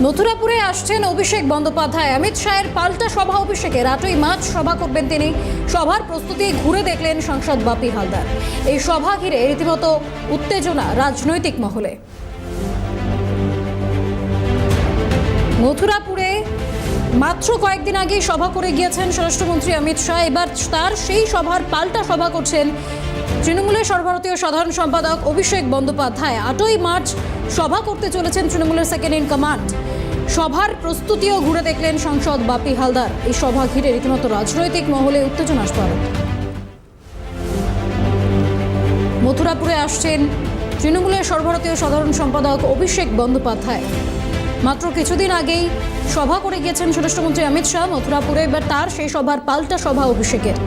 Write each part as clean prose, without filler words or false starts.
মথুরাপুরে আসছেন অভিষেক বন্দ্যোপাধ্যায়। অমিত শাহের পাল্টা সভা অভিষেকের 8ই মার্চ সভা করবেন তিনি। সভার প্রস্তুতি ঘুরে দেখলেন সাংসদ বাপি হালদার। এই সভা ঘিরে রীতিমতো উত্তেজনা রাজনৈতিক মহলে। মথুরাপুরে মাত্র কয়েকদিন আগে সভা করে গিয়েছেন স্বরাষ্ট্রমন্ত্রী অমিত শাহ। এবার তার সেই সভার পাল্টা সভা করছেন তৃণমূলের সর্বভারতীয় সাধারণ সম্পাদক অভিষেক বন্দ্যোপাধ্যায়। 8ই মার্চ সভা করতে চলেছেন তৃণমূলের সেকেন্ড ইন কমান্ড। সভার প্রস্তুতিও ঘুরে দেখলেন সাংসদ বাপি হালদার। এই সভা ঘিরে রীতিমতো রাজনৈতিক মহলে উত্তেজনা স্বরূপ। মথুরাপুরে আসছেন তৃণমূলের সর্বভারতীয় সাধারণ সম্পাদক অভিষেক বন্দ্যোপাধ্যায়। মাত্র কিছুদিন আগেই সভা করে গিয়েছেন স্বরাষ্ট্রমন্ত্রী অমিত শাহ মথুরাপুরে। এবার তার সেই সভার পাল্টা সভা অভিষেকের।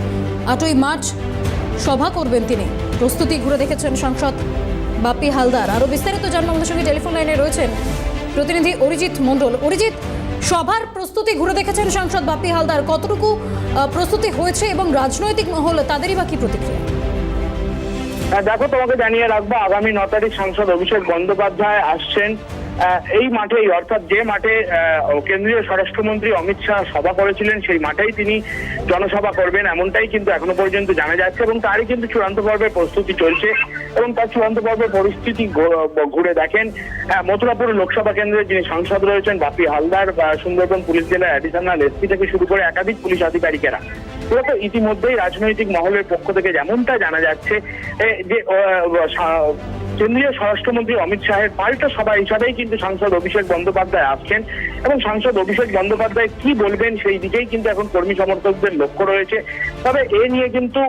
8ই মার্চ সভা করবেন তিনি। প্রস্তুতি ঘুরে দেখেছেন সাংসদ বাপি হালদার। আরও বিস্তারিত জানবো, আমাদের সঙ্গে টেলিফোন লাইনে রয়েছেন প্রতিনিধি অরিজিৎ মণ্ডল। অরিজিৎ, সভার প্রস্তুতি ঘুরে দেখেছেন সাংসদ বাপি হালদার, কতটুকু প্রস্তুতি হয়েছে এবং রাজনৈতিক মহল তাদেরই বা কি প্রতিক্রিয়া? দেখো, তোমাকে জানিয়ে রাখবো, আগামী 9 তারিখ সাংসদ অভিষেক বন্দ্যোপাধ্যায় আসছেন এই মাঠেই, অর্থাৎ যে মাঠে কেন্দ্রীয় স্বরাষ্ট্রমন্ত্রী অমিত শাহ সভা করেছিলেন সেই মাঠেই তিনি জনসভা করবেন, এমনটাই কিন্তু এখনো পর্যন্ত জানা যাচ্ছে। এবং তারই কিন্তু চূড়ান্ত পর্বের প্রস্তুতি চলছে এবং তার চূড়ান্ত পর্বের পরিস্থিতি ঘুরে দেখেন মথুরাপুর লোকসভা কেন্দ্রের যিনি সাংসদ রয়েছেন বাপি হালদার, সুন্দরবন পুলিশ জেলার অ্যাডিশনাল এসপি থেকে শুরু করে একাধিক পুলিশ আধিকারিকেরা। মূলত ইতিমধ্যেই রাজনৈতিক মহলের পক্ষ থেকে যেমনটা জানা যাচ্ছে যে কেন্দ্রীয় স্বরাষ্ট্রমন্ত্রী অমিত শাহের পাল্টা সভা হিসাবেই কিন্তু সাংসদ অভিষেক বন্দ্যোপাধ্যায় আসছেন এবং সাংসদ অভিষেক বন্দ্যোপাধ্যায় কি বলবেন সেই দিকেই কিন্তু এখন কর্মী সমর্থকদের লক্ষ্য রয়েছে। তবে এ নিয়ে কিন্তু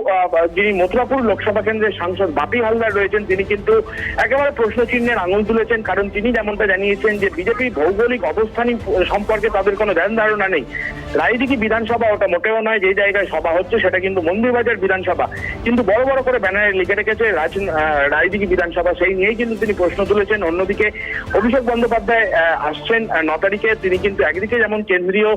যিনি মথুরাপুর লোকসভা কেন্দ্রের সাংসদ বাপি হালদার রয়েছেন তিনি কিন্তু একেবারে প্রশ্নচিহ্নের আঙুল তুলেছেন। কারণ তিনি যেমনটা জানিয়েছেন যে বিজেপির ভৌগোলিক অবস্থান সম্পর্কে তাদের কোনো ধ্যান ধারণা নেই। রায়দিঘি বিধানসভা ওটা মোটেও নয়, যে জায়গায় সভা হচ্ছে সেটা কিন্তু মন্দিরবাজার বিধানসভা, কিন্তু বড় বড় করে ব্যানারে লিখে রেখেছে রায়দিঘি বিধানসভা। সেই নিয়েই কিন্তু তিনি প্রশ্ন তুলেছেন। অন্যদিকে অভিষেক বন্দ্যোপাধ্যায় আসছেন 9 তারিখে। তিনি কিন্তু একদিকে যেমন কেন্দ্রীয়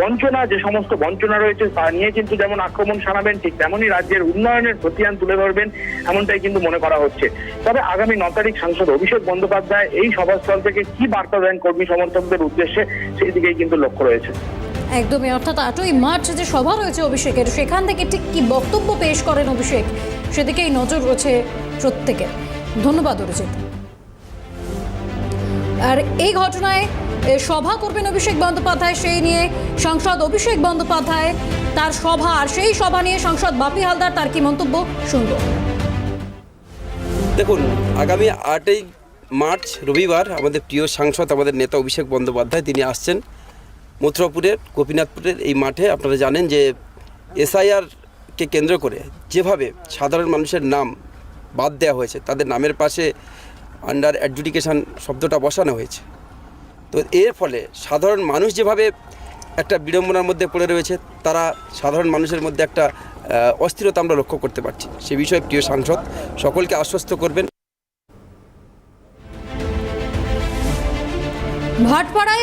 বঞ্চনা, যে সমস্ত বঞ্চনা রয়েছে তা নিয়ে কিন্তু যেমন আক্রমণ শানাবেন, ঠিক তেমনই রাজ্যের উন্নয়নের খতিয়ান তুলে ধরবেন, এমনটাই কিন্তু মনে করা হচ্ছে। তবে আগামী 9 তারিখ সাংসদ অভিষেক বন্দ্যোপাধ্যায় এই সভাস্থল থেকে কি বার্তা দেন কর্মী সমর্থকদের উদ্দেশ্যে সেই দিকেই কিন্তু লক্ষ্য রয়েছে। একদমই, অর্থাৎ 8ই মার্চ যে সভা রয়েছে অভিষেকের, সেখান থেকে ঠিক কি বক্তব্য পেশ করেন অভিষেক, সেদিকেই নজর রয়েছে প্রত্যেকের। ধন্যবাদ অরিজিৎ। আর এই ঘটনায় সভা করবেন অভিষেক বন্দ্যোপাধ্যায়, সেই নিয়ে সাংসদ অভিষেক বন্দ্যোপাধ্যায় তার সভা, আর সেই সভা নিয়ে সাংসদ বাপি হালদার তার কি মন্তব্য শুনব। দেখুন, আগামী 8ই মার্চ রবিবার আমাদের প্রিয় সাংসদ, আমাদের নেতা অভিষেক বন্দ্যোপাধ্যায় তিনি আসছেন মথুরাপুরের গোপীনাথপুরের এই মাঠে। আপনারা জানেন যে এসআইআরকে কেন্দ্র করে যেভাবে সাধারণ মানুষের নাম বাদ দেওয়া হয়েছে, তাদের নামের পাশে আন্ডার অ্যাডজুডিকেশন শব্দটা বসানো হয়েছে। তো এর ফলে সাধারণ মানুষ যেভাবে একটা বিড়ম্বনার মধ্যে পড়ে রয়েছে, তারা সাধারণ মানুষের মধ্যে একটা অস্থিরতা আমরা লক্ষ্য করতে পারছি। সে বিষয়ে প্রিয় সাংসদ সকলকে আশ্বস্ত করবেন। ভাটপাড়ায়